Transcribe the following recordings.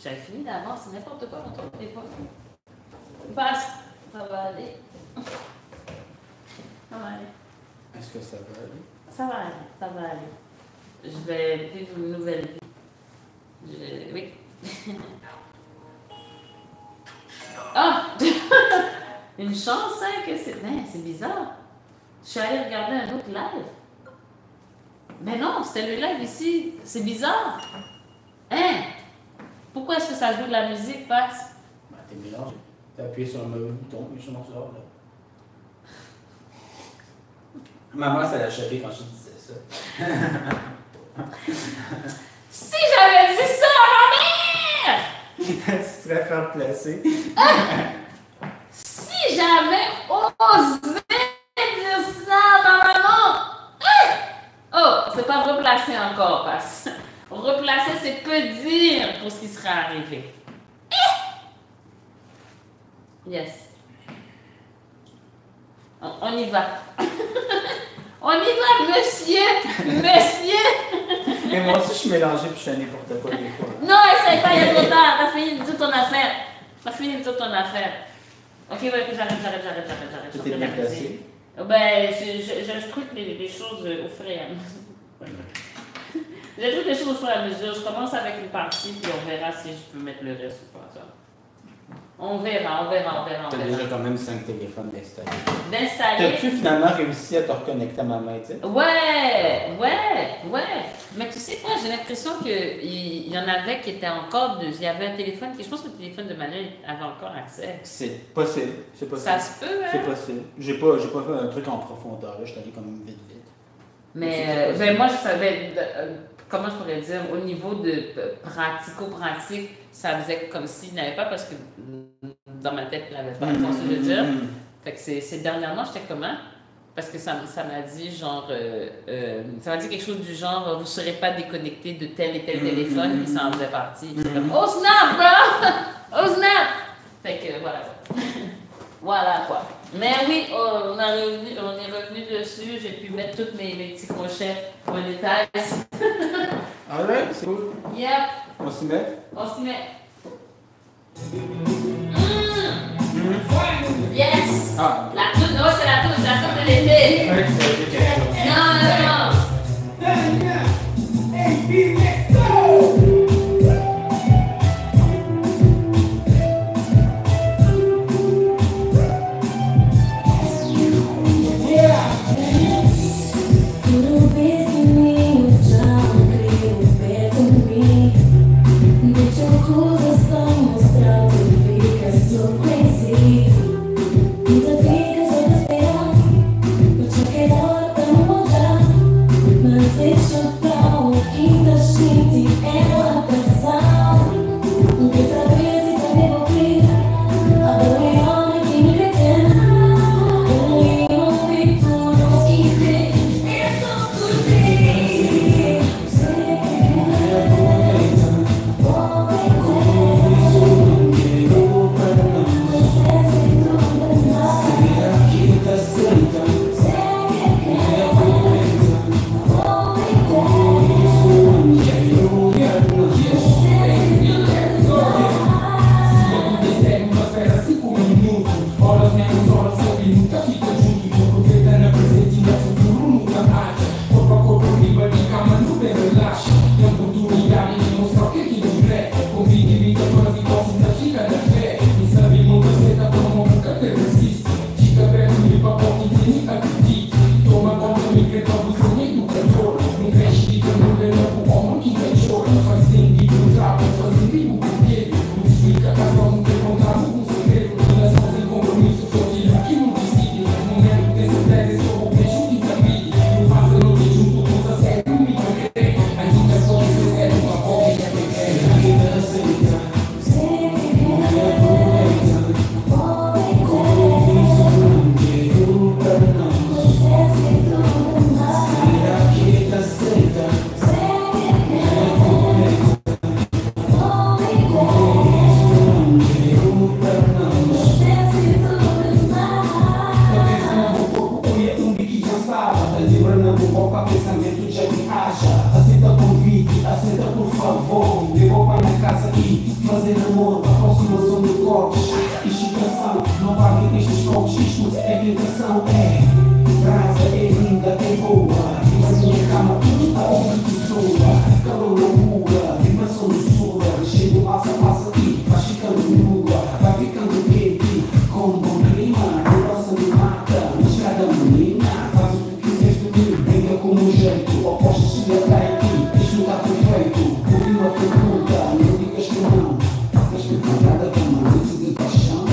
J'avais fini d'avance, c'est n'importe quoi dans ton téléphone. Passe, ça va aller. Ça va aller. Est-ce que ça va aller? Ça va aller, ça va aller. Je vais vivre une nouvelle vie. Oui. Ah! Une chance, hein, que c'est... Ben, c'est bizarre. Je suis allée regarder un autre live. Mais non, c'était le live ici. C'est bizarre. Hein? Pourquoi est-ce que ça joue de la musique, Pax? Ben, t'es mélangé. T'as appuyé sur le mauvais bouton, mais je m'en sors là. Maman, ça l'a choqué quand je disais ça. Si j'avais dit ça à ma mère! Tu serais faire placer. Si j'avais osé dire ça à ma maman! Oh, c'est pas replacer encore, Pax. Replacer, c'est peu dire pour ce qui sera arrivé. Yes. On y va. On y va, monsieur! Monsieur! Mais moi aussi, je suis mélangé puis je fais n'importe quoi des fois. Non, essaye pas, il y a trop tard. T'as fini toute ton affaire. T'as fini toute ton affaire. Ok, ouais, j'arrête. Tu t'es bien placé? Ben, j'instruis les choses au fur et à mesure. J'instruis les choses au fur et à mesure. Je commence avec une partie, puis on verra si je peux mettre le reste ou pas. On verra. T'as déjà quand même 5 téléphones d'installer. D'installer. T'as-tu finalement réussi à te reconnecter à ma main, tu sais? Ouais. Mais tu sais quoi, j'ai l'impression qu'il y en avait qui étaient encore... Il y avait un téléphone je pense que le téléphone de Manuel avait encore accès. C'est possible. Ça se peut, hein? C'est possible. J'ai pas fait un truc en profondeur, là. Je suis allé quand même vite. Mais moi, je savais... comment je pourrais dire? Au niveau de pratico-pratique, ça faisait comme s'il n'avait pas, parce que dans ma tête, il n'avait pas, tu vois ce que je veux dire? Fait que c'est dernièrement, j'étais comment? Parce que ça m'a dit genre, ça m'a dit quelque chose du genre, vous ne serez pas déconnecté de tel et tel téléphone, et ça en faisait partie. Comme, oh snap, bro! Oh snap! Fait que voilà. Voilà quoi. Mais oui, on est revenu dessus, j'ai pu mettre tous mes petits crochets monétaires. Ah ouais, c'est cool. Yep. On s'y met? On s'y met. Yes! Ah, La toute, non, c'est la toute de l'été. ouais, c'est quelque chose. Non. Pensamento já viaja, aceita o convite, aceita por favor, levou para minha casa e fazer amor, aproximação de corpos. Excitação, não paguem estes fogos, isto é tentação, é. Brasa é linda, é boa, mas minha cama a outra pessoa. Calor loucura, vibração doçura, chego, passa e vai ficando nua, vai ficando quente, com um bom clima, nossa me mata, mas cada menina faz o que quiseres de mim, brinca com o meu jeito, oposta se atrai aqui, isto está perfeito, ouvi uma pergunta, não digas que não, estás-me comprada com uma noite de paixão,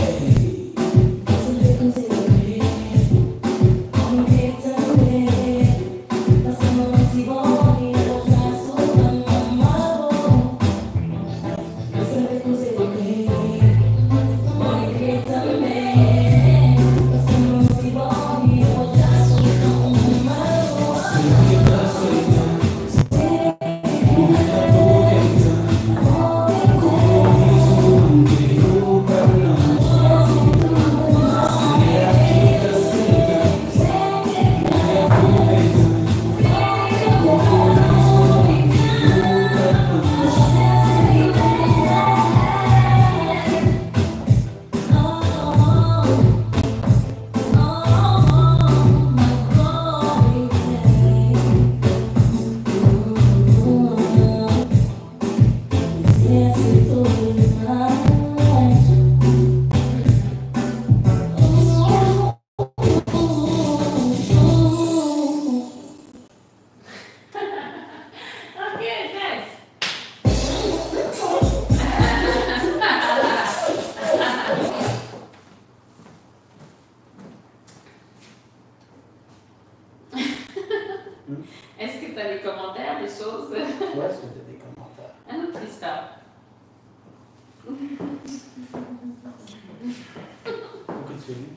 Est-ce que tu as des commentaires, des choses? Ouais, est-ce que tu as des commentaires? Un autre freestyle. Pourquoi tu fais lui?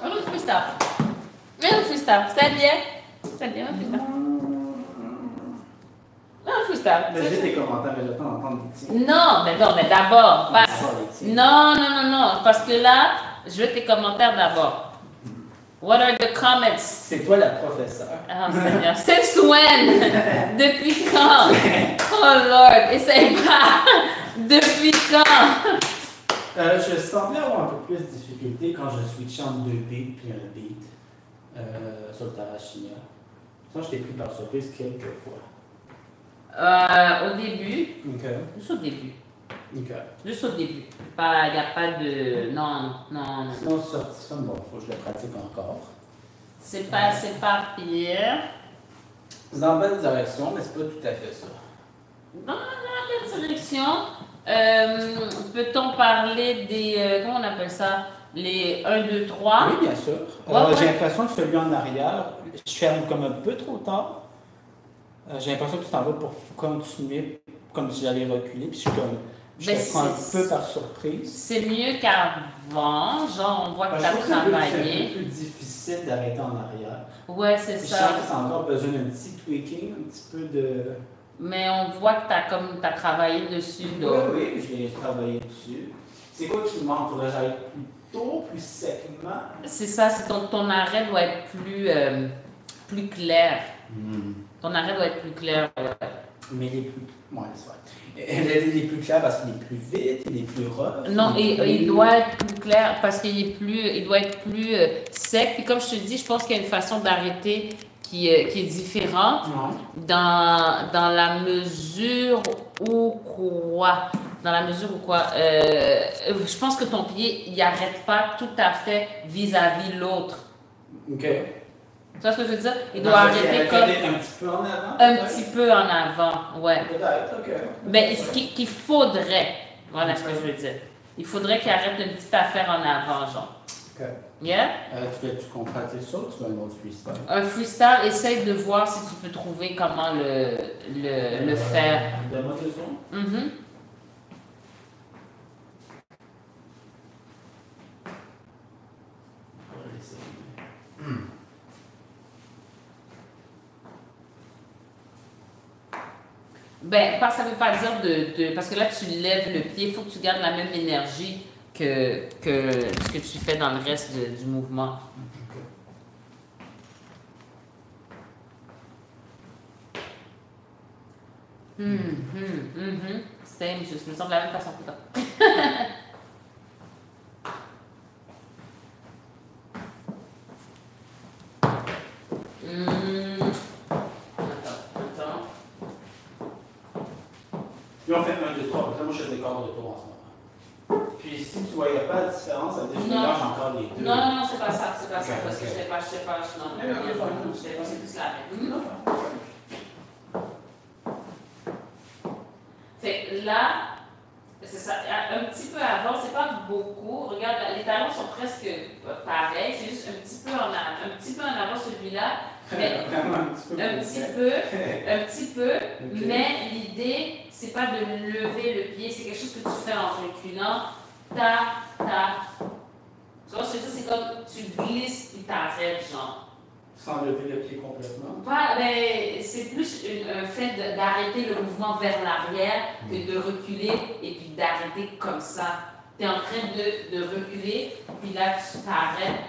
Un autre freestyle. Un autre freestyle. C'est-à-dire un freestyle. Un freestyle. Mais j'ai des commentaires, mais j'attends d'entendre des tiens. Non, mais d'abord. Non, parce que là, je veux tes commentaires d'abord. What are the comments? C'est toi la professeure. Oh Seigneur, since when? Depuis quand? Oh Lord, essaye pas! Depuis quand? Je semblais avoir un peu plus de difficulté quand je switchais entre deux beats puis un beat sur le Tarashina. Ça, je t'ai pris par surprise quelques fois. Au début. Ok. Juste au début. Ok. Juste au début. Il n'y a pas de. Non. Sinon, sorti ça, bon, faut que je le pratique encore. C'est pas pire. C'est dans la bonne direction, mais c'est pas tout à fait ça. Dans la bonne direction. Peut-on parler des. Comment on appelle ça? Les 1, 2, 3? Oui, bien sûr. Ouais. J'ai l'impression que celui en arrière, je ferme comme un peu trop tard. J'ai l'impression que tu t'en vas pour continuer comme si j'allais reculer, puis je te prends un peu par surprise. C'est mieux qu'avant, genre on voit que tu as C'est un travaillé. peu plus difficile d'arrêter en arrière. Ouais, c'est Je ça. sens que ça a encore besoin d'un petit tweaking, un petit peu de... Mais on voit que tu as travaillé dessus. Donc. Oui, j'ai travaillé dessus. C'est quoi qui manque? Faudrait que j'aille plus tôt, plus secement? C'est ça, c'est ton arrêt doit être plus clair. Ton arrêt doit être plus clair. Ouais. Mais les plus... Ouais, c'est vrai. Les plus clairs parce qu'il est plus vite, il est plus rough. Non, il doit être plus clair parce il doit être plus sec. Puis comme je te dis, je pense qu'il y a une façon d'arrêter qui est différente dans la mesure où quoi? Dans la mesure où quoi? Je pense que ton pied, il n'arrête pas tout à fait vis-à-vis l'autre. OK. Tu vois ce que je veux dire? Il doit arrêter comme... Un petit peu en avant? Un petit peu en avant, ouais. Peut-être, OK. Mais ce qu'il faudrait, voilà ce que je veux dire. Il faudrait qu'il arrête une petite affaire en avant, genre. OK. Yeah? Tu comprends ça ou tu veux un autre freestyle? Un freestyle, essaye de voir si tu peux trouver comment le faire. Donne-moi 2 secondes. Mm-hmm. Ben, ça ne veut pas dire parce que là, tu lèves le pied, il faut que tu gardes la même énergie que ce que tu fais dans le reste du mouvement. Same, je me sens de la même façon que toi. Attends. Puis on fait 1, 2, 3. Moi, je fais des cordes de tour en ce moment. Puis si tu ne voyais pas la différence, ça veut dire que je mélange encore les deux. Non, c'est pas ça, parce que je ne l'ai pas, non, je l'ai pas, c'est plus la même. Fait là, c'est ça, un petit peu avant, c'est pas beaucoup. Regarde, les talons sont presque pareils, c'est juste un petit peu en avant celui-là. Mais un petit peu, okay. Mais l'idée, c'est pas de lever le pied, c'est quelque chose que tu fais en reculant. Tu vois, c'est comme tu glisses puis t'arrêtes, genre. Sans lever le pied complètement? Ouais, mais c'est plus un fait d'arrêter le mouvement vers l'arrière que de reculer et puis d'arrêter comme ça. Tu es en train de reculer, puis là, tu t'arrêtes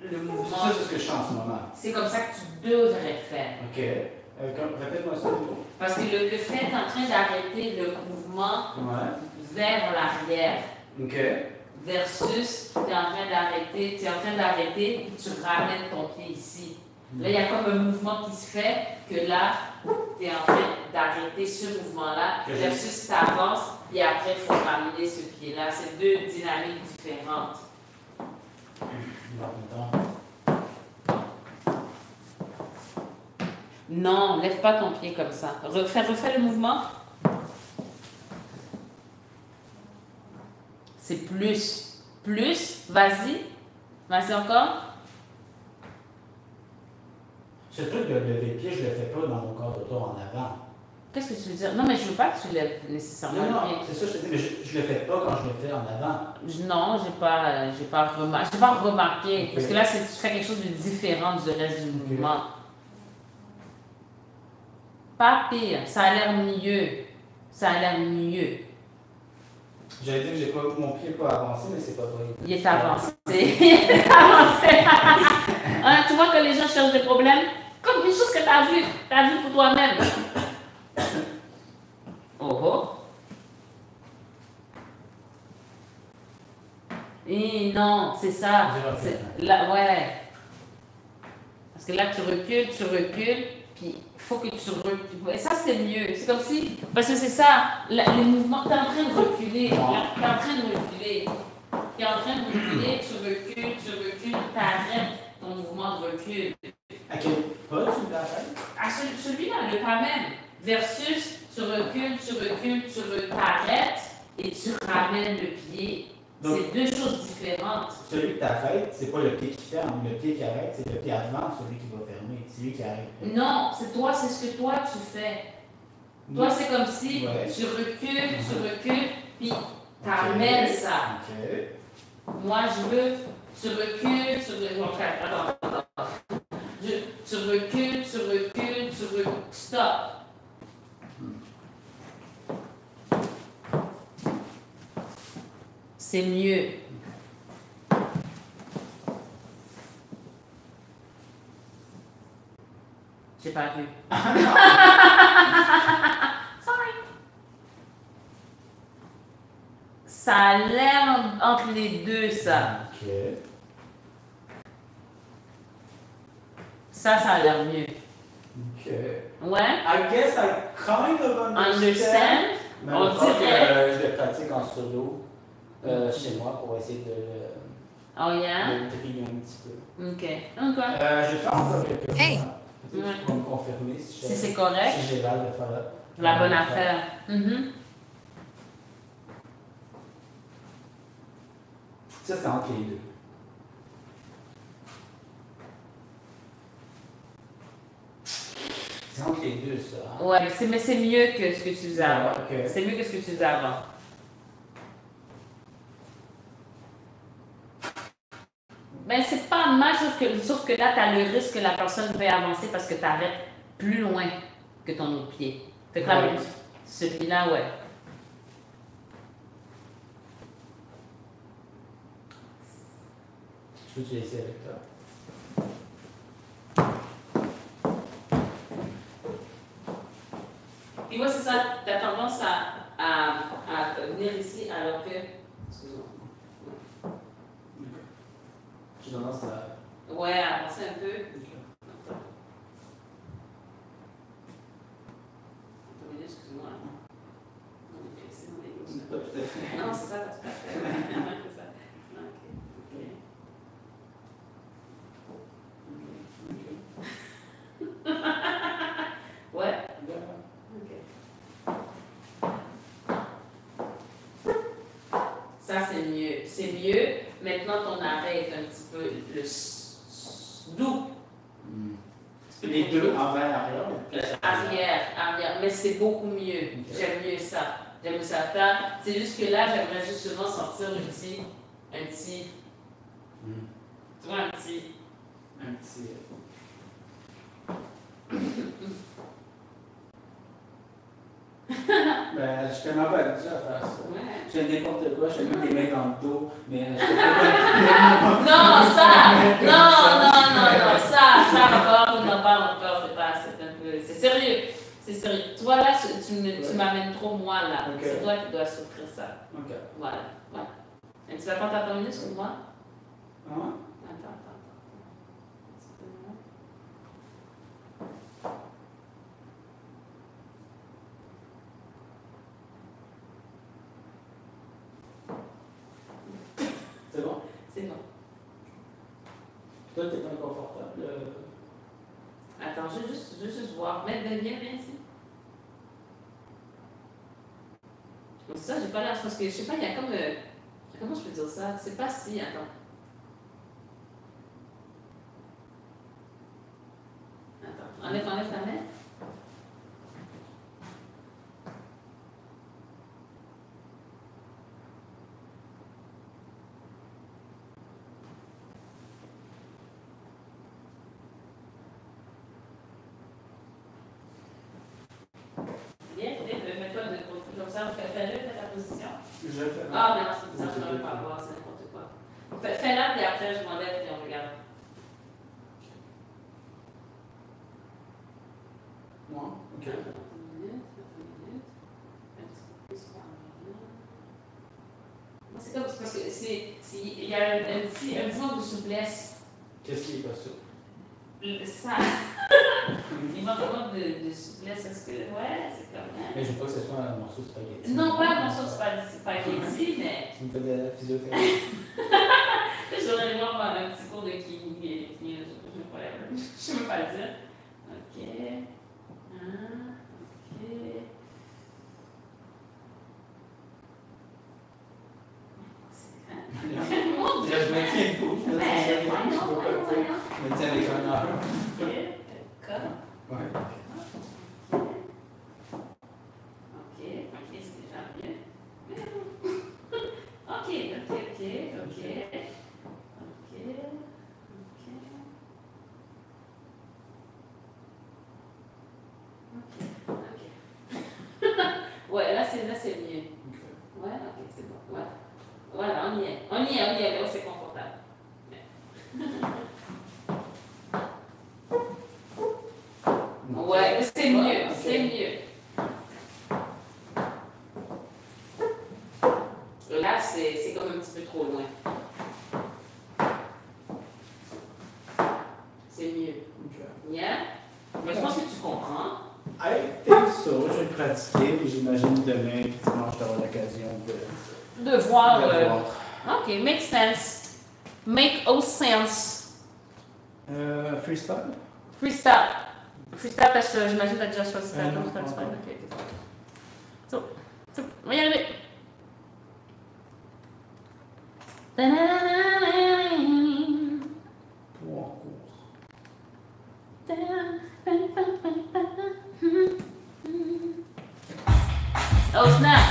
le mouvement. Ça, c'est ce que je fais en ce moment. C'est comme ça que tu devrais faire. OK. Répète-moi ça. Parce que le fait d'être en train d'arrêter le mouvement vers l'arrière. OK. Versus, tu es en train d'arrêter, tu ramènes ton pied ici. Là, il y a comme un mouvement qui se fait que là, tu es en train d'arrêter ce mouvement-là, versus tu avances, et après, il faut ramener ce pied-là. C'est deux dynamiques différentes. Non, lève pas ton pied comme ça. Refais le mouvement. C'est plus. Plus. Vas-y. Vas-y encore. Ce truc de lever le pied, je ne le fais pas dans mon corps de tour en avant. Qu'est-ce que tu veux dire? Non, mais je ne veux pas que tu lèves nécessairement le pied. Non, c'est ça, je te dis, mais je ne le fais pas quand je le fais en avant. Non, je n'ai pas remarqué. Okay. Parce que là, tu fais quelque chose de différent du reste du mouvement. Pas pire. Ça a l'air mieux. J'allais dire que j'ai pas, mon pied n'est pas avancé, mais c'est pas vrai. Il est avancé. Hein, tu vois que les gens cherchent des problèmes? Comme des choses que tu as vues. Tu as vu pour toi-même. Et non, c'est ça. Là, ouais. Parce que là, tu recules, puis il faut que tu recules. Et ça, c'est mieux. C'est comme si. Parce que c'est ça, les mouvements, tu es en train de reculer. Tu recules, tu arrêtes ton mouvement de recul. À quel pas tu l'arrêtes? À celui-là, le pas même. Versus, tu recules, t'arrêtes et tu ramènes le pied. C'est deux choses différentes. Celui que tu arrêtes, c'est pas le pied qui ferme. Le pied qui arrête, c'est le pied avant, celui qui va fermer. C'est lui qui arrête. Non, c'est ce que toi tu fais. Toi, c'est comme si tu recules, puis tu amènes ça. Moi, je veux, tu recules. Attends. Tu recules, stop. C'est mieux. J'ai pas vu. Sorry. Ça a l'air entre les deux, ça. OK. Ça a l'air mieux. OK. Ouais. I guess I kind of understand. Mais on dirait. Je le pratique en solo chez moi pour essayer de oh yeah? le trier un petit peu. OK. Je vais faire encore quelques fois. Tu peux me confirmer si c'est correct. Si j'ai l'air de faire la bonne affaire. Ça, c'est entre les deux. C'est entre les deux, ça. Hein? Ouais, mais c'est mieux que ce que tu faisais avant. Okay. C'est mieux que ce que tu faisais avant. Ben, c'est pas mal, sauf que là, tu as le risque que la personne veuille avancer parce que tu arrêtes plus loin que ton autre pied. Fait que là, celui-là, ouais. Je peux te laisser avec toi. Puis moi, c'est ça, tu as tendance à venir ici alors que. Excuse-moi. J'ai tendance à. Ouais, avancer un peu. Excuse-moi. Non, c'est ça, c'est parfait. C'est ça. Ok. Ouais. Ok. Ça, c'est mieux. C'est mieux. Maintenant, ton arrêt est un petit peu doux. Les deux, envers, arrière. Arrière. Mais c'est beaucoup mieux. Okay. J'aime mieux ça. C'est juste que là, j'aimerais justement sortir un petit. Tu vois, un petit. Ben, je suis tellement pas habituée à faire ça. Ouais. Je fais n'importe quoi, je fais même des mains dans le dos, mais je fais Non, ça, on en parle encore, c'est sérieux. C'est sérieux. Tu vois, là, tu m'amènes trop moi, là. Okay. C'est toi qui dois souffrir ça. Ok. Voilà. Et tu vas compter à ton minute sur moi? Attends. C'est bon? C'est bon. Toi, t'es inconfortable? Attends, je vais juste voir. Viens ici. C'est ça, j'ai pas l'air. Parce que je sais pas, il y a comme. Comment je peux dire ça? C'est pas si. Attends. Enlève ta main. Fais-le, fais ta position. Je fais. Ah, mais non, ça ne veut pas voir, c'est n'importe quoi. Fais-la, puis après, je m'enlève et on regarde. Moi? Ok. Attends une minute. Un petit peu plus par là. C'est comme parce que il y a un petit manque de souplesse. Qu'est-ce qui est pas souple? Ça. Il manque vraiment de souplesse. Est-ce que. Ouais, c'est comme. Mais je veux pas que ce soit un morceau de spaghetti. Non, pas un morceau de spaghetti, mais. Tu me fais de la physiothérapie. J'aurais aimé avoir un petit cours de kiné, je sais même pas le dire. Ok. Je me tiens debout. Je me tiens avec un heure. Ok. Comme. Ouais. Ok, c'est déjà bien. Ok. Ouais, là c'est mieux. Okay. Ouais, ok, c'est bon. Ouais. Voilà, on y est, c'est confortable. Ouais, c'est mieux. Là, c'est comme un petit peu trop loin. C'est mieux. Okay. Yeah? Mais je pense que tu comprends. I think so. Je vais pratiquer et j'imagine demain, dimanche, tu auras l'occasion de voir. Ok, make sense. Make all sense. Freestyle? Freestyle, parce que j'imagine que tu as déjà choisi ta non, ok. So, on va y arriver. Pour en cours. Oh snap!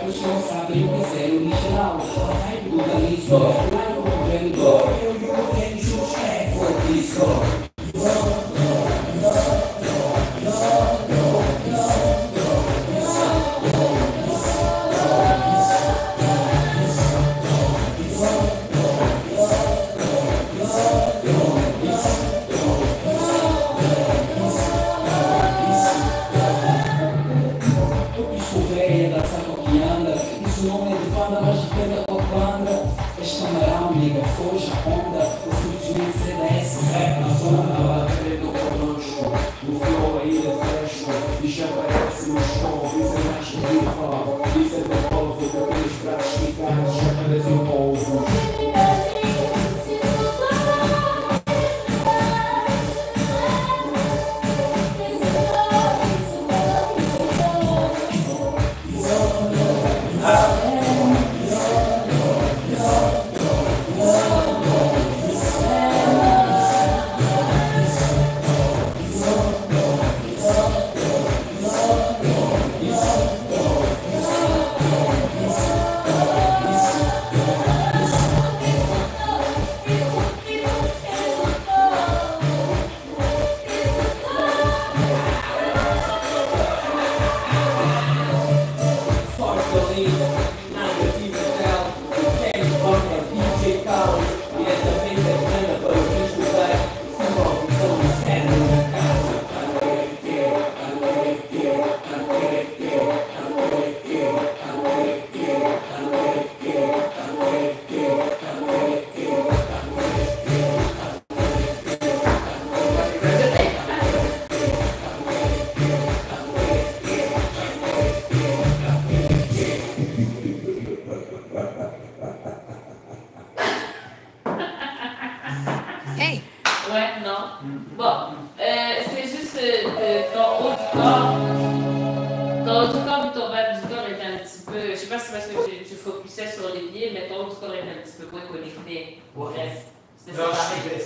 os que não sabem o que é sério original. A vibe do Dalizo, lá no governo, eu e o Kenny juntos é forte isso.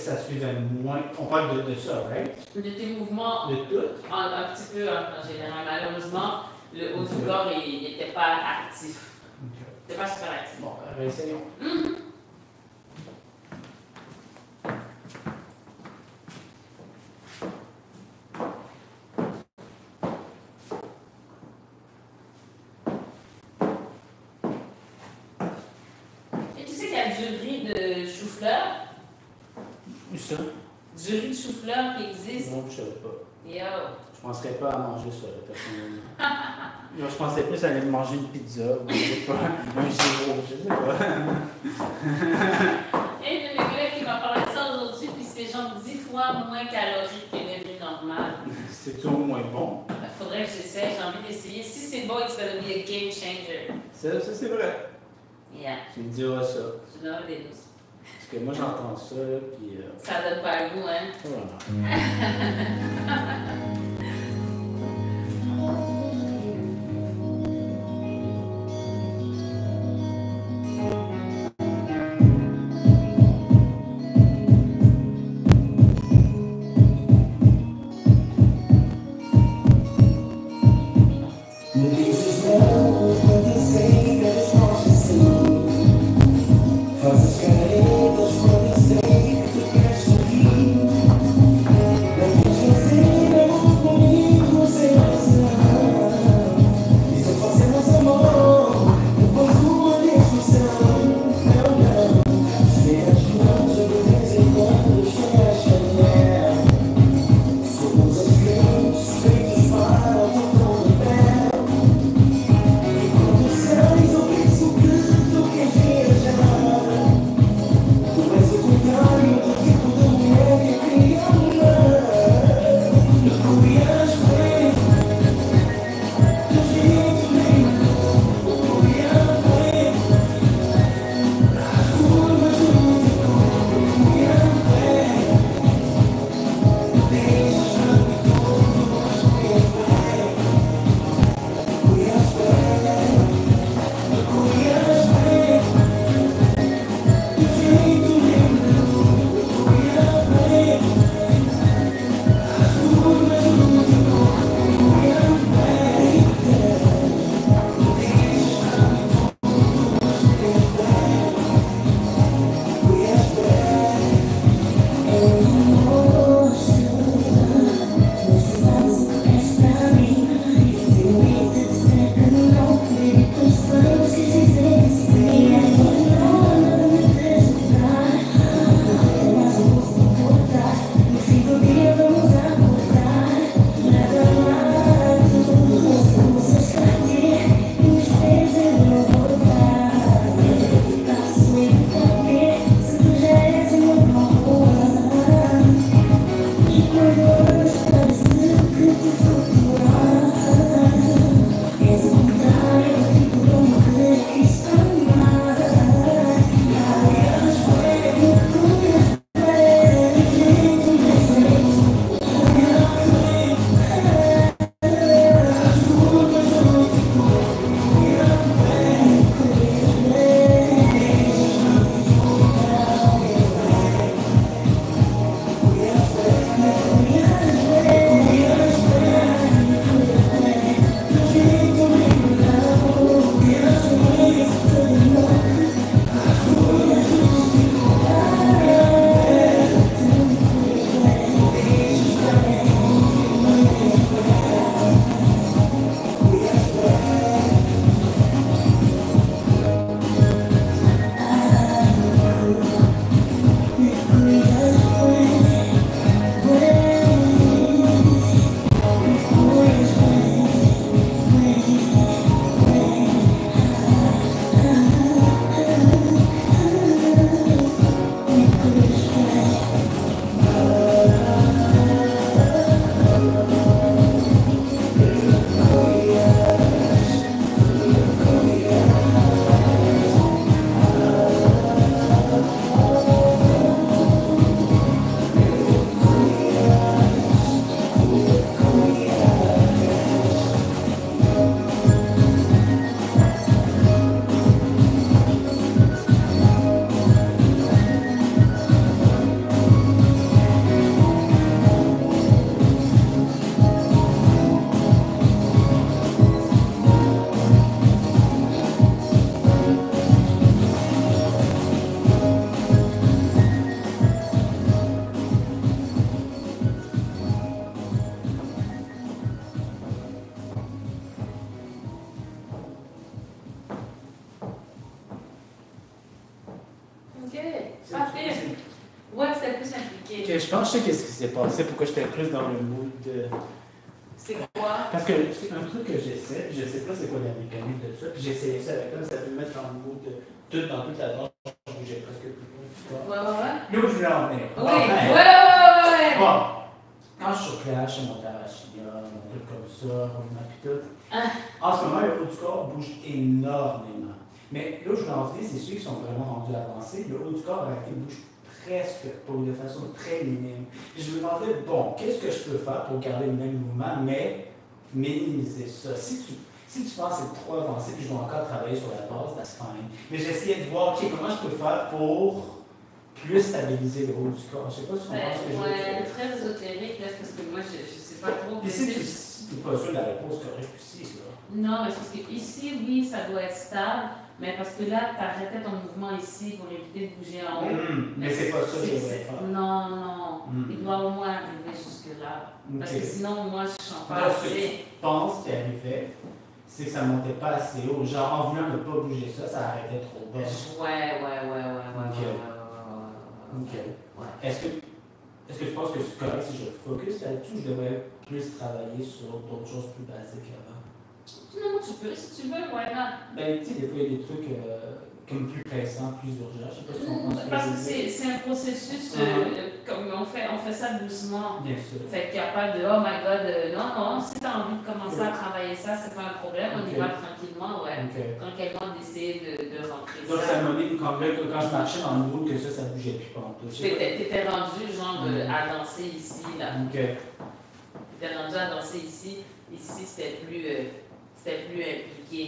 Ça suivait moins. On parle de ça, right? De tes mouvements. De tout? Un petit peu en général. Malheureusement, le haut du corps, il n'était pas actif. Okay. Il n'était pas super actif. Bon, réessayons. Et tu sais qu'il y a du riz de chou-fleur? Où ça? Du riz de chou-fleur qui existe? Non, je ne savais pas. Yo! Je ne penserais pas à manger ça, personnellement. Non, je pensais plus à aller manger une pizza ou je sais pas, un gyro, je sais pas. Et de mes collègues qui m'a parlé de ça aujourd'hui, puis c'est genre 10 fois moins calorique que le riz normal. C'est tout au moins bon. Il faudrait que j'essaie, j'ai envie d'essayer. Si c'est bon, it's gonna be a game changer. Ça c'est vrai. Yeah. Tu me diras ça. Je l'aurais des douces. Parce que moi j'entends ça, là, puis. Ça donne pas le goût, hein? Voilà. je pense que je sais qu'est-ce qui s'est passé, pourquoi j'étais plus dans le mood de... C'est quoi? Parce que c'est un truc que j'essaie, je sais pas c'est quoi la mécanique de ça, puis j'ai essayé ça avec toi, ça peut me mettre dans le mood de tout dans toute la danse, je bougeais presque plus loin, tu vois. Ouais. Là où je voulais en venir. Oui, ouais. Bon, quand je suis sur Clash, je monte à Rachida, un truc comme ça, roulement pis tout. En ce moment, le haut du corps bouge énormément. Mais là où je voulais en venir, c'est ceux qui sont vraiment rendus avancés, le haut du corps a été bouge presque pas, de façon très minime. Je me demandais, bon, qu'est-ce que je peux faire pour garder le même mouvement, mais minimiser ça? Si tu penses que c'est trop avancé, puis je dois encore travailler sur la base, that's fine. Mais j'essayais de voir, OK, comment je peux faire pour plus stabiliser le haut du corps? Je sais pas si tu comprends ce que je veux dire. Ouais, très ésotérique, là, parce que moi, je sais pas trop. Puis si tu n'es pas sûr de la réponse correcte aussi, là. Non, mais c'est parce que ici, oui, ça doit être stable, mais parce que là, tu arrêtais ton mouvement ici pour éviter de bouger en haut. Mais c'est pas ça que je voulais faire. Non. Il doit au moins arriver jusque-là. Parce que sinon, moi, je sens pas assez. Ce que tu penses qui arrivait, c'est que ça montait pas assez haut. Genre, en voulant ne pas bouger ça, ça arrêtait trop bas. Ouais. Ok. Est-ce que tu penses que c'est correct si je focus là-dessus ou je devrais plus travailler sur d'autres choses plus basiques avant? Non, tu peux, si tu veux, ouais, non. Ben, tu sais, des fois, il y a des trucs comme plus pressants, plus urgents. Je sais pas si on pense Parce que c'est un processus, comme on fait ça doucement. Bien sûr. Fait qu'il n'y a pas de oh my god, non, si tu as envie de commencer à travailler ça, c'est pas un problème, on y va tranquillement, tranquillement d'essayer de rentrer donc, ça. ça m'a dit quand je marchais dans le mood que ça bougeait plus pendant tout. T'étais rendu genre à danser ici, là. T'étais rendu à danser ici c'était plus impliqué.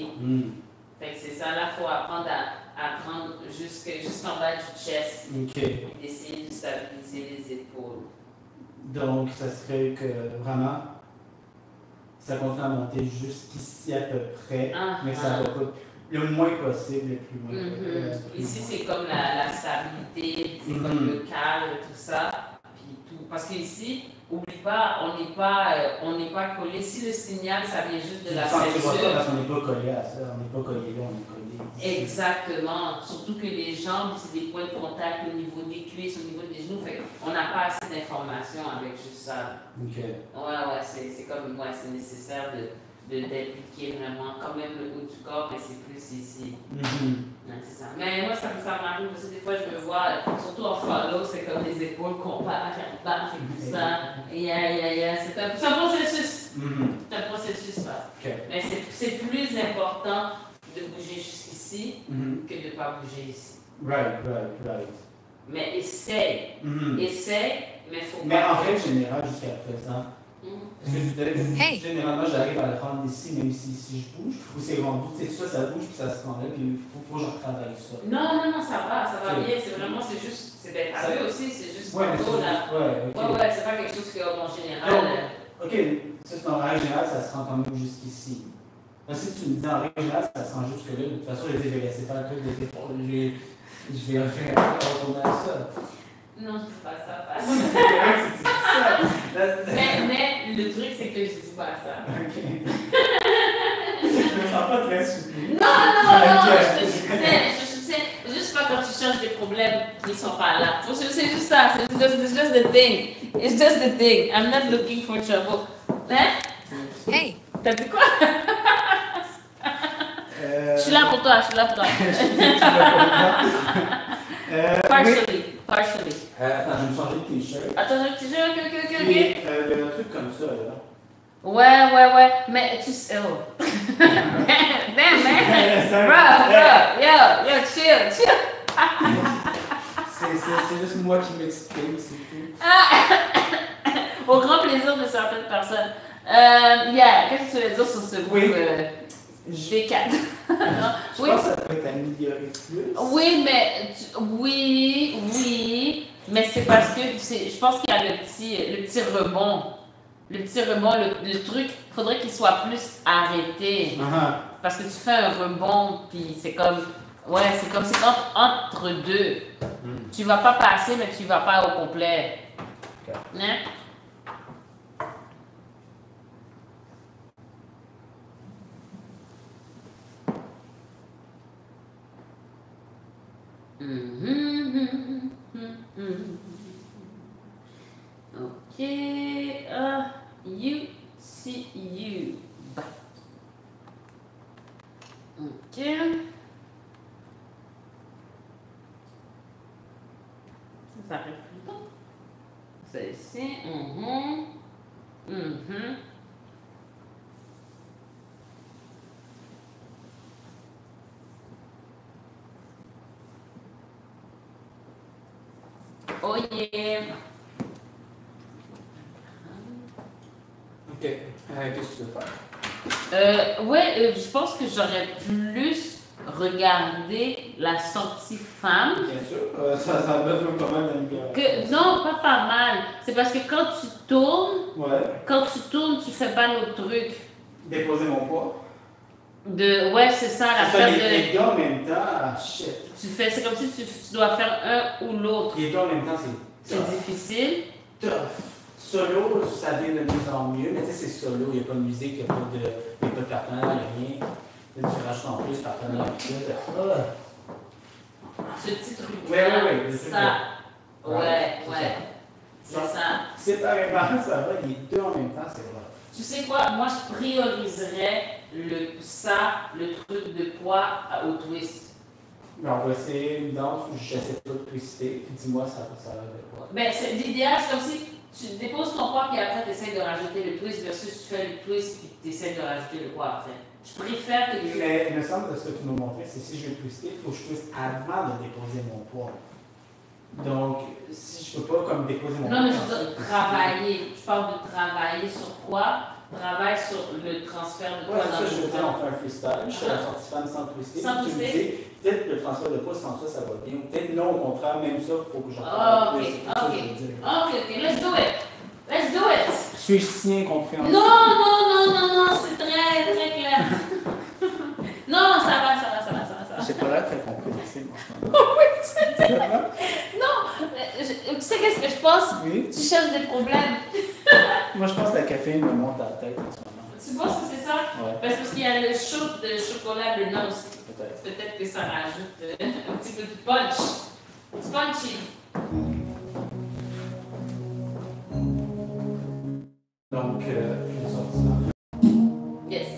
Fait que c'est ça, là, il faut apprendre à prendre jusqu'en bas du chest. D'essayer de stabiliser les épaules. Donc, ça serait que vraiment, ça continue à monter jusqu'ici à peu près, mais ça va pas le moins possible, le plus loin possible. Ici, c'est comme la stabilité, c'est comme le calme, tout ça. Puis tout. Parce qu'ici, oublie pas, on n'est pas collé. Si le signal, ça vient juste de la ceinture. Parce qu'on n'est pas collé à ça, on n'est pas collé là, on est collé ici. Exactement. Surtout que les jambes, c'est des points de contact au niveau des cuisses, au niveau des genoux. Fait on n'a pas assez d'informations avec juste ça. Ouais, c'est comme, c'est nécessaire d'impliquer vraiment quand même le haut du corps, mais c'est plus ici. C'est ça. Mais moi, ça m'arrive aussi, des fois, je me vois, surtout en follow, c'est comme les épaules qu'on part, et tout ça. C'est un processus. C'est un processus, ça. Mais c'est plus important de bouger jusqu'ici que de ne pas bouger ici. Right. Mais essaye, mais il faut pas. Mais en règle générale, jusqu'à présent, généralement, j'arrive à le prendre ici, même si je bouge, ou c'est rendu, tu sais, ça bouge, puis ça se rend là, puis il faut que je retravaille ça. Non, ça va bien, c'est juste, c'est d'être à eux aussi, c'est juste là. C'est pas quelque chose qui est en général. Ok, ça c'est en règle générale, ça se rend quand même jusqu'ici. Mais si tu me dis en règle générale, ça se rend jusque-là, de toute façon, je vais laisser faire le truc des épaules, je vais retourner à ça. Non, je dis pas ça. C'est mais le truc, c'est que je dis pas ça. Je me sens pas très soutenu. Non, je te soutiens. Juste pas quand tu cherches des problèmes qui sont pas là. C'est juste ça. It's just the thing. It's just the thing. I'm not looking for trouble. Hein? Hey! T'as dit quoi? Je suis là pour toi. Partially. Attends, je vais me changer de t-shirt. Attends, un t-shirt, ok. Un truc comme ça, là. Ouais. Mais tu sais. Oh. Damn, man. Bro. Yo, chill. C'est juste moi qui m'exprime, c'est tout. Au grand plaisir de certaines personnes. Qu'est-ce que tu veux dire sur ce groupe G4? Je pense que ça peut être amélioré plus. Oui, mais c'est parce que je pense qu'il y a le petit rebond. Le petit rebond, le truc, il faudrait qu'il soit plus arrêté. Parce que tu fais un rebond, puis c'est comme c'est entre deux. Tu vas pas passer, mais tu vas pas au complet. Hein? OK. Ça arrive plus tôt. C'est ici. Oh yeah! Ok. Qu'est-ce que tu veux faire? Ouais, je pense que j'aurais plus regardé la sortie femme. Bien sûr. Ça a besoin quand même d'amélioration. Non, pas mal. C'est parce que quand tu tournes, Ouais. tu fais pas l'autre truc. Déposer mon poids. Ouais, c'est ça, la C'est ça, fête les deux en même temps. Ah, shit. c'est comme si tu dois faire un ou l'autre. Les deux en même temps, C'est difficile. tough. Solo, ça vient de mieux en mieux, mais tu sais, c'est solo, il n'y a pas de musique, il n'y a pas de partenaire, il n'y a rien. Là, tu rajoutes en plus partenaire, Ce petit truc. Ouais, ça. Ouais. C'est ça. Séparément, ça va, les deux en même temps, c'est vrai. Tu sais quoi? Moi, je prioriserais le truc de poids au twist. Mais on va essayer une danse où j'essaie pas de twister, puis dis-moi, ça va de quoi. Ben, l'idéal, c'est comme si tu déposes ton poids et après tu essaies de rajouter le twist versus tu fais le twist et tu essaies de rajouter le poids après. Je préfère que tu... Mais il me semble que ce que tu m'as montré, c'est si je veux twister, il faut que je twiste avant de déposer mon poids. Donc, si je peux pas comme déposer mon poids. Non, mais je veux dire travailler. Je parle de travailler sur quoi? Travaille sur le transfert de poids dans ça, le je veux dire, on fait un freestyle, je fais la sortie femme sans twister. Sans tu me twister. dis, peut-être le transfert de poids sans ça, ça va bien. Ou peut-être non, au contraire, même ça, il faut que j'en Ok, plus. let's do it. Let's do it. Suis-je si incompréhensible? Non, c'est très, très clair. Non, ça va. J'ai pas l'air très compréhensible en ce moment. Oui, non, tu sais qu'est-ce que je pense? Oui? Tu cherches des problèmes. Moi, je pense que la caféine me monte à la tête en ce moment. Tu penses que c'est ça? Ouais. Parce qu'il y a le shoot de chocolat blanc aussi. Peut-être. Peut-être que ça rajoute un petit peu de punch. It's punchy. Donc, une sortie. Yes.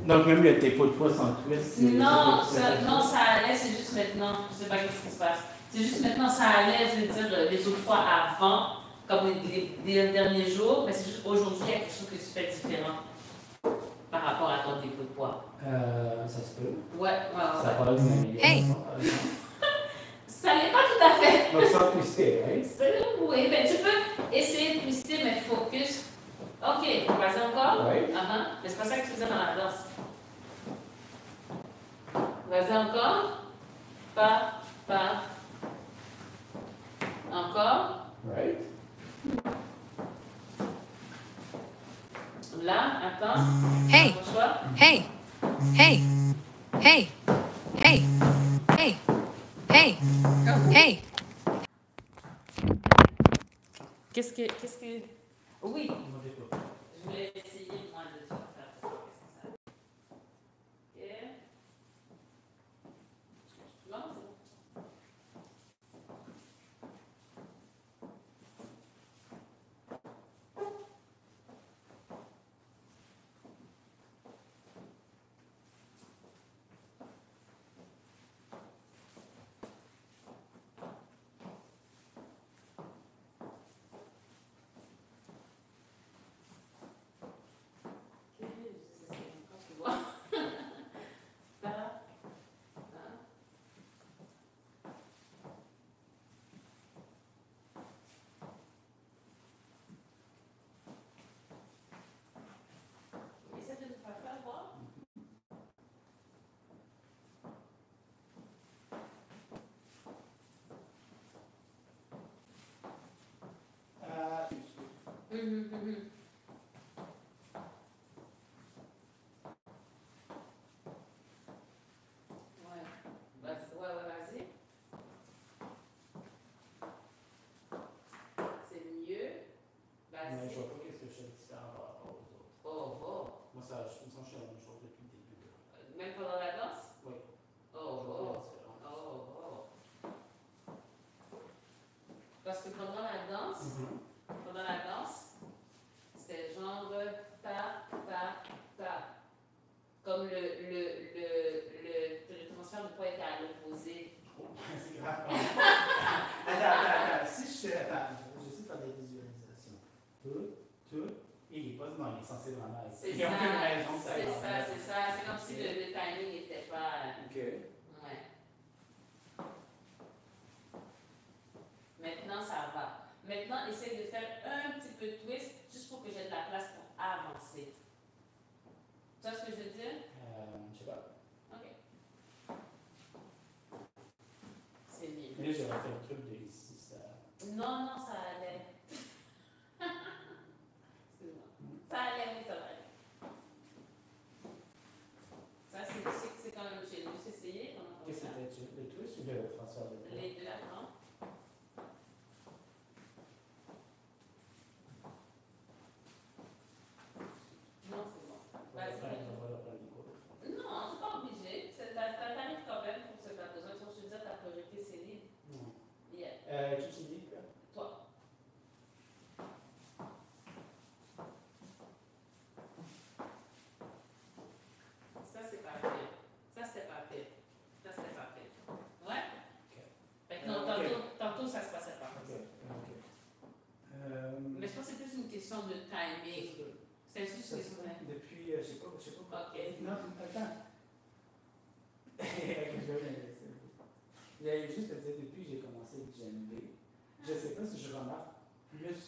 Donc, même le dépôt de poids sans twist. Non, ça allait, c'est juste maintenant. Je sais pas ce qui se passe. C'est juste maintenant, ça allait, je veux dire, les autres fois avant, comme les derniers jours, mais c'est juste aujourd'hui, il y a quelque chose que tu fais différent par rapport à ton dépôt de poids. Ça se peut. Ouais. Ça parle d'une amélioration. Ça n'est pas tout à fait. Donc, sans twister, right? Oui, mais tu peux essayer de twister, mais focus. Ok, vas-y encore. Oui. Mais c'est pas ça que tu faisais dans la danse. Vas-y encore. Pas. Encore. Right. Là, attends. Hey. Approche-toi. Hey. Qu'est-ce que... Oui. Je voulais essayer, moi, de faire ça. Ok. Non, c'est bon. ça, je me sens que je fais la même chose depuis le début. Même pendant la danse? Oui. Oh. Parce que pendant la danse, c'était genre ta. Comme le transfert de poids était à l'opposé. C'est grave. Attends. Si je fais. Attends, j'essaie de faire des visualisations. Tout. Et il n'est pas il est censé vraiment être. C'est il n'y a aucune raison que ça c'est ça. C'est comme si le timing n'était pas. Ok. Ouais. Maintenant, ça va. Maintenant, essaye de faire un petit peu de twist juste pour que j'ai de la place pour avancer. Tu vois ce que je veux dire? Je sais pas. Ok. C'est mieux. Mais là, j'aurais fait le truc de ici, ça. Non, ça allait. Excuse-moi. Ça allait, oui, ça va aller. Ça, c'est quand même, j'ai juste essayé. Qu'est-ce que c'était? Le twist ou le transfert de poids? Les deux, attends. Non, c'est bon. Vas-y. Non, c'est pas obligé. T'arrives quand même pour ce que t'as besoin. Tu veux dire, ta priorité, c'est libre. Non. Yeah. Qui dit? Toi. Ça, c'est parfait. Ça, c'était parfait. Ouais? Ok. Fait que non, tantôt, ça se passait pas comme ça. Mais je pense que c'est plus une question de timing. C'est juste une question de... Depuis, je sais pas. Ok. Non, attends. J'allais juste te dire, depuis que j'ai commencé le djembé, je sais pas si je remarque plus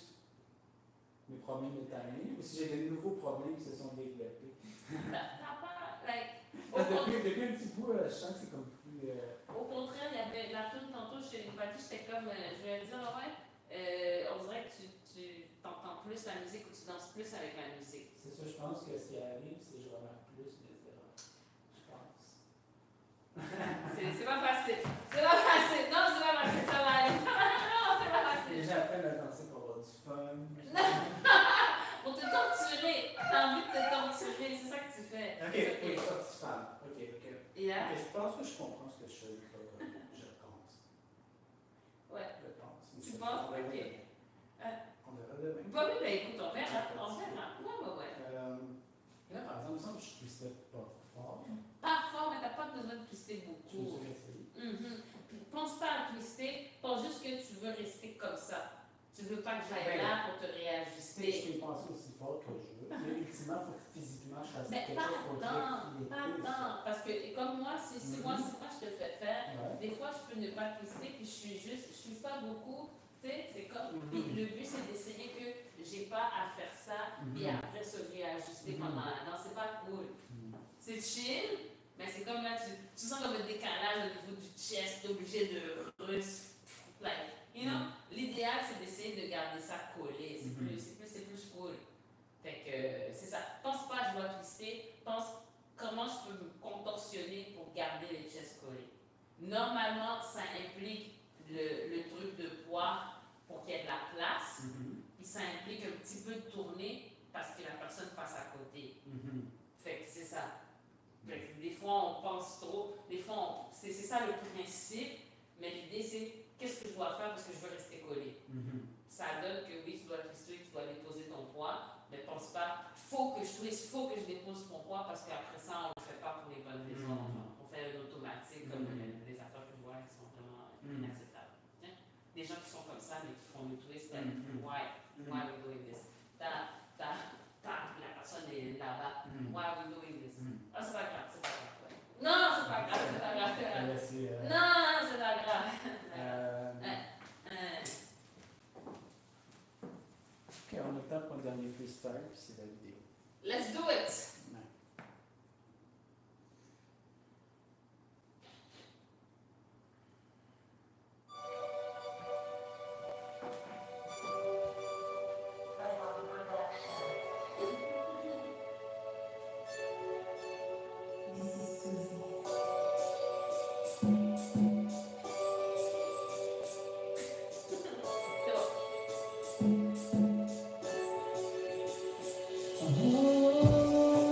mes problèmes de timing ou si j'ai de nouveaux problèmes qui se sont développés. T'as pas, like... Depuis un petit bout, je sens que c'est comme plus... Au contraire, il y avait la tune tantôt chez les Patty, j'étais comme, je vais dire, on dirait que tu t'entends plus la musique ou tu danses plus avec la musique. C'est ça, je pense que ce qui arrive, c'est que je remarque plus mes erreurs. Je pense. C'est pas facile. Non, c'est pas facile, ça va aller. Non, c'est pas facile. Les gens apprennent à danser pour avoir du fun. Pour te torturer. T'as envie de te torturer, c'est ça que tu fais. Ok, ça, tu femme. Ok. Yeah. Je pense que je comprends ce que je fais, je pense. Ouais. Je pense. Tu penses? Ok. On verra demain. Bah oui, ben écoute, on verra. Ouais. Là, par exemple, il me semble que je twistais pas fort. Pas fort, mais t'as pas besoin de twister Je me beaucoup. suis essayé. Pense pas à twister, pense juste que tu veux rester comme ça. Tu veux pas que j'aille Ben, là pour te Je réajuster. peux penser aussi fort que je veux, mais ultimement, il faut que physiquement je fasse Mais quelque chose pour pas tant. Parce que comme moi, si moi je te fais faire, Ouais. des fois je peux ne pas twister, puis je suis pas beaucoup. Tu sais, c'est comme. Puis le but c'est d'essayer que j'ai pas à faire ça, puis après se réajuster pendant la danse. C'est pas cool. C'est chill, mais c'est comme là, tu sens comme un décalage au niveau du chest, t'es obligé de like, you know, l'idéal c'est d'essayer de garder ça collé, c'est plus cool. Fait que c'est ça. Pense pas je dois twister, pense comment je peux me contorsionner pour garder les chests collés. Normalement, ça implique le truc de poids pour qu'il y ait de la place, puis ça implique un petit peu de tourner parce que la personne passe à côté. Fait que c'est ça. Fait que des fois on pense trop, des fois c'est ça le principe, mais l'idée c'est qu'est-ce que je dois faire parce que je veux rester collé. Ça donne que oui, tu dois twister, tu dois déposer ton poids, mais pense pas, faut que je twiste, faut que je dépose mon poids parce qu'après ça, on ne le fait pas pour les bonnes raisons. On fait un automatique comme des affaires que je vois qui sont vraiment inacceptables. Des gens qui sont comme ça, mais qui font le twist, why are we doing this? La personne est là-bas, why are we doing this? Ah, c'est pas grave. Non, c'est pas grave. Non, c'est pas grave. Ok, on a le temps pour un dernier freestyle, puis c'est la vidéo. Let's do it! Oh,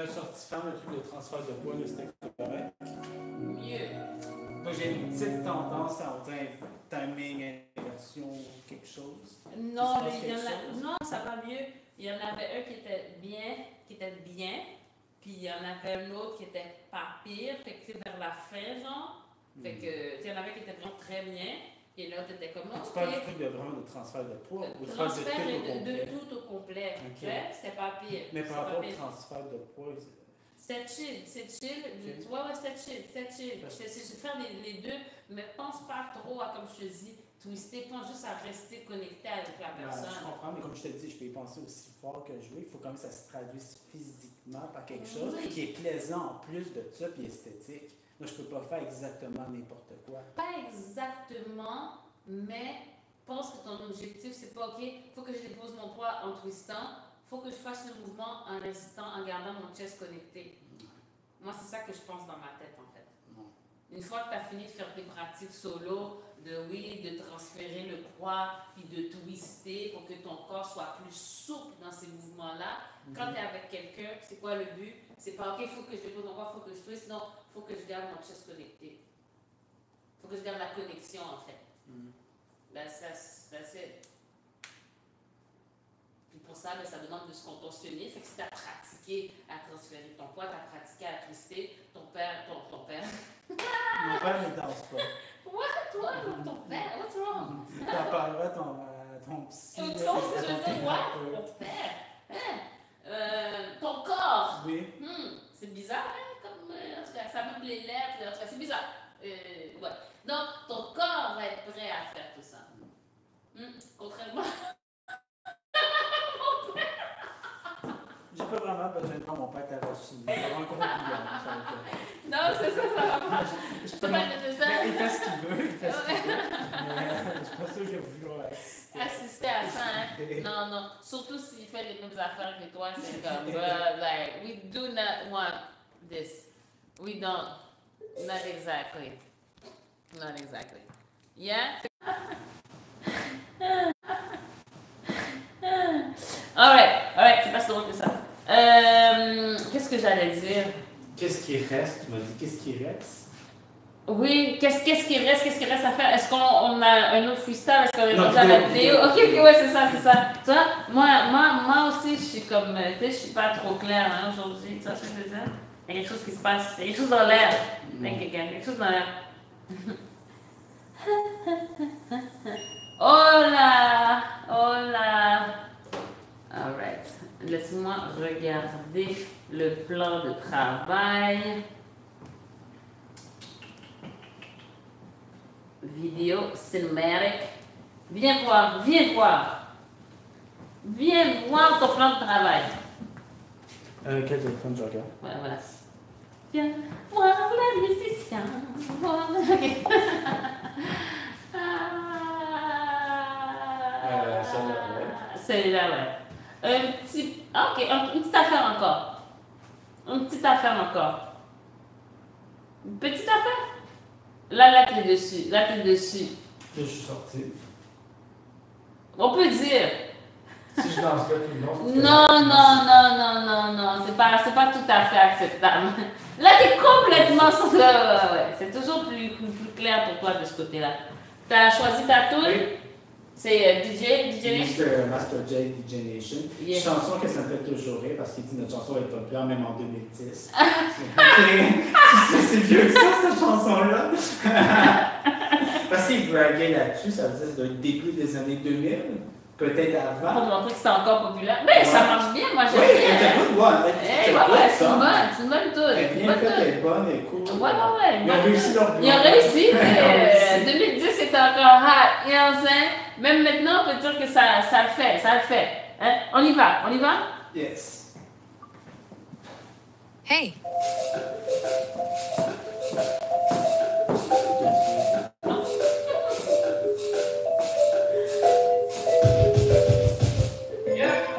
sorti femme, le truc de transfert de poids, là, c'était correct. Mieux. Donc j'ai une petite tendance à timing, inversion, quelque chose. Non, mais non, ça va mieux. Il y en avait un qui était bien, puis il y en avait un autre qui était pas pire, fait que c'est vers la fin, genre. Fait que, il y en avait qui était vraiment très bien, et l'autre était comme non. Tu parles du truc de vraiment de transfert de poids ou de transfert de tout au complet. Okay. Ouais, c'était pas pire. Mais par rapport au transfert de poids, c'est chill. Okay. Ouais, c'est chill. Je faire les deux, mais pense pas trop à, comme je te dis, twister, pense juste à rester connecté avec la personne. Je comprends, mais comme je te dis, je peux y penser aussi fort que jouer. Il faut quand même que ça se traduise physiquement par quelque chose qui est plaisant en plus de ça, puis esthétique. Moi, je peux pas faire exactement n'importe quoi. Pas exactement, mais pense que ton objectif, c'est pas OK, il faut que je dépose mon poids en twistant, il faut que je fasse le mouvement en restant, en gardant mon chest connecté. Moi, c'est ça que je pense dans ma tête, en fait. Une fois que tu as fini de faire tes pratiques solo, de transférer le poids, puis de twister pour que ton corps soit plus souple dans ces mouvements-là, quand tu es avec quelqu'un, c'est quoi le but? C'est pas OK, il faut que je dépose mon poids, il faut que je twiste. Non, il faut que je garde mon chest connecté. Il faut que je garde la connexion, en fait. That's it. Puis pour ça, ça demande de se contorsionner. Fait que si tu as pratiqué à transférer ton poids, tu as pratiqué à twister, ton père. Mon père ne danse pas. What? Ton père? What's wrong? T'en parleras à ton psy. Je veux dire, what? Ton père? Ton corps. Oui. C'est bizarre, hein? Comme, en tout cas, ça même les lettres. En tout cas, c'est bizarre. Ouais. Donc, ton corps va être prêt à faire tout ça. Contrairement J'ai pas vraiment besoin de voir mon père t'arracher. C'est vraiment un gros client. Non, c'est ça va marcher. C'est pas nécessaire. Il fait ce qu'il veut, Mais je suis pas sûr que je vais vouloir assister à ça, hein? Non. Surtout s'il fait les mêmes affaires que toi, c'est comme, like, we do not want this. We don't. Not exactly. Yeah? Alright, c'est pas si drôle que ça. Qu'est-ce que j'allais dire? Qu'est-ce qui reste? Tu m'as dit qu'est-ce qui reste? Oui, qu'est-ce qui reste à faire? Est-ce qu'on a un autre freestyle? Est-ce qu'on est rendu à la vidéo? Ok, ouais, c'est ça. Tu vois, moi aussi, je suis comme, tu sais, je suis pas trop claire hein, aujourd'hui. Tu vois ce que je veux dire? Il y a quelque chose qui se passe, il y a quelque chose dans l'air. Quelque chose dans l'air. Oh là! Alright. Laisse-moi regarder le plan de travail. Vidéo cinématique. Viens voir. Viens voir ton plan de travail. Quel téléphone je regarde? Voilà. Viens voir les musiciens. Ok. Celui-là, ouais. Une petite affaire encore. Une petite affaire? Là, t'es dessus. Que je suis sorti. On peut dire. Si je danse pas tout le long. Non. C'est pas tout à fait acceptable. Là, t'es complètement sur ouais. C'est toujours plus clair pour toi de ce côté-là. T'as choisi ta tune? Oui. C'est DJ Nation? Master J, DJ Nation. Yes. Chanson que ça me fait toujours rire parce qu'il dit notre chanson est populaire même en 2010. C'est vieux que ça, cette chanson-là. Parce qu'il braguait là-dessus, ça veut dire que ça doit être début des années 2000, peut-être avant. Pour montrer que c'est encore populaire. Mais ça marche bien, moi j'aime bien. Oui, c'est une bonne tune. Elle est bien faite, elle est bonne, elle est cool. Ouais. Ils ont réussi leur plan. Ils ont réussi. 2010 c'était encore hot, même maintenant on peut dire que ça le fait. Hein? On y va? Yes. Hey. Yeah.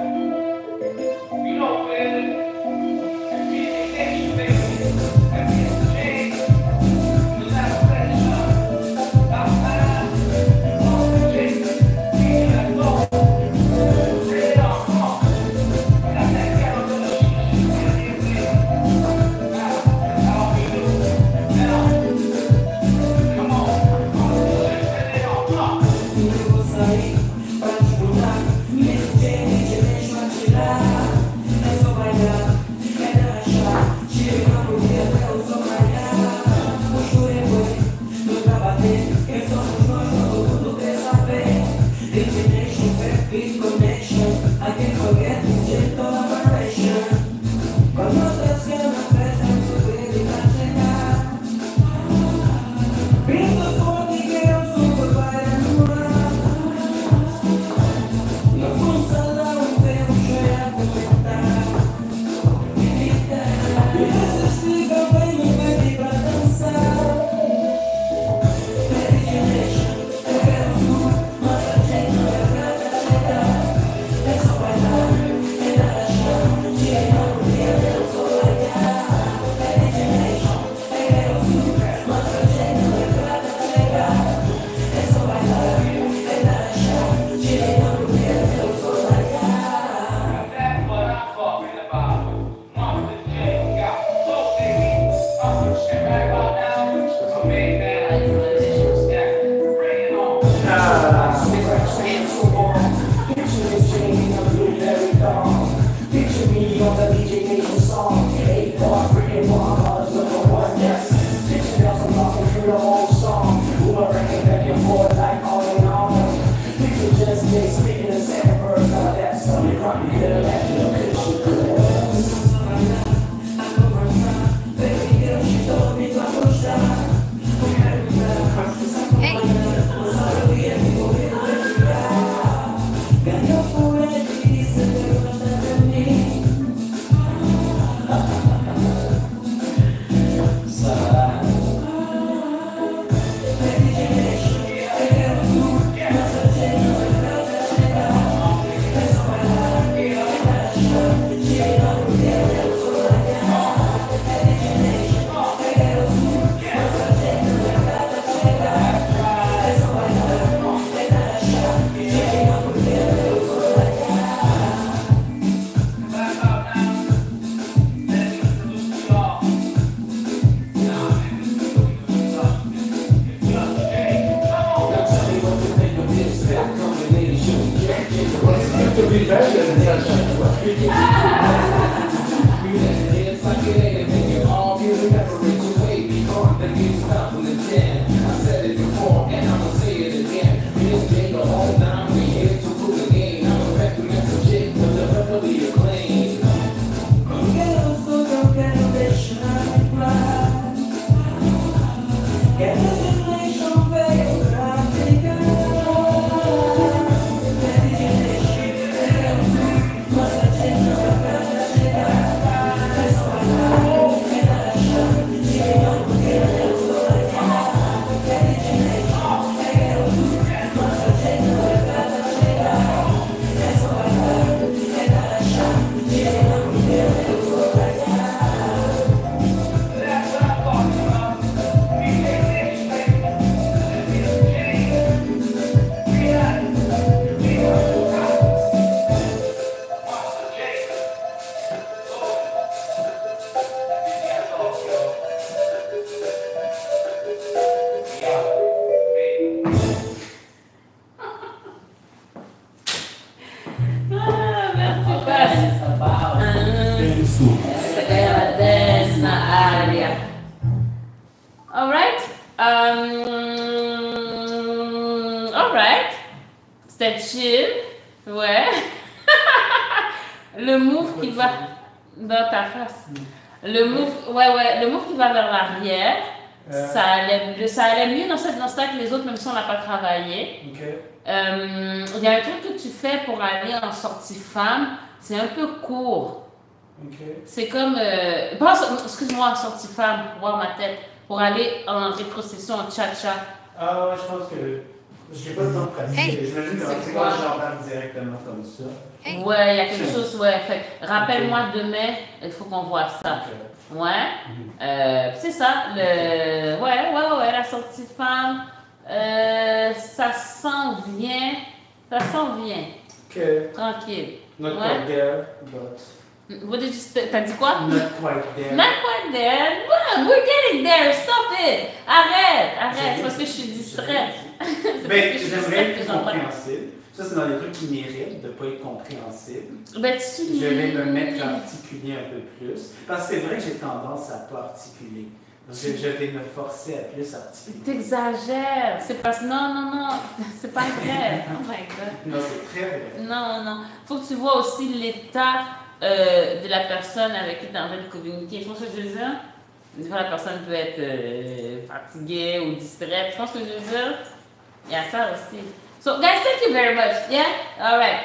Alright. C'était chill. Ouais. Le move qui va dans ta face. Le move, le move qui va vers l'arrière. Ça allait mieux dans ce temps que les autres, même si on n'a pas travaillé. Okay. Il y a un truc que tu fais pour aller en sortie femme, c'est un peu court. Okay. C'est comme, excuse-moi, en sortie femme, voir ma tête, pour aller en rétrocession, en cha-cha. Ah ouais, je pense que j'ai pas le temps de pratiquer. J'imagine que c'est quand j'embarque directement comme ça. Ouais, il y a quelque chose, ouais. Fait, rappelle-moi demain, il faut qu'on voit ça. Okay. Ouais. C'est ça, la sortie femme, ça s'en vient. Ça s'en vient. Okay. Tranquille. Not quite there, but... T'as dit quoi? Not quite there. Not quite there. We're getting there. Stop it. Arrête. C'est parce que je suis distraite. Ben, j'aimerais être compréhensible. Ça, c'est dans les trucs qui méritent de ne pas être compréhensible. Ben, je vais me mettre à articuler un peu plus. Parce que c'est vrai que j'ai tendance à ne pas articuler. Donc, je vais me forcer à plus articuler. T'exagères. C'est parce que non. C'est pas vrai. Oh my God. Non, c'est très vrai. Non. Faut que tu vois aussi l'état de la personne avec qui tu es en train de communiquer. Tu vois ce que je veux dire? Des fois, la personne peut être fatiguée ou distraite. Tu vois ce que je veux dire? Il y a ça aussi. So, guys, thank you very much. Yeah? All right.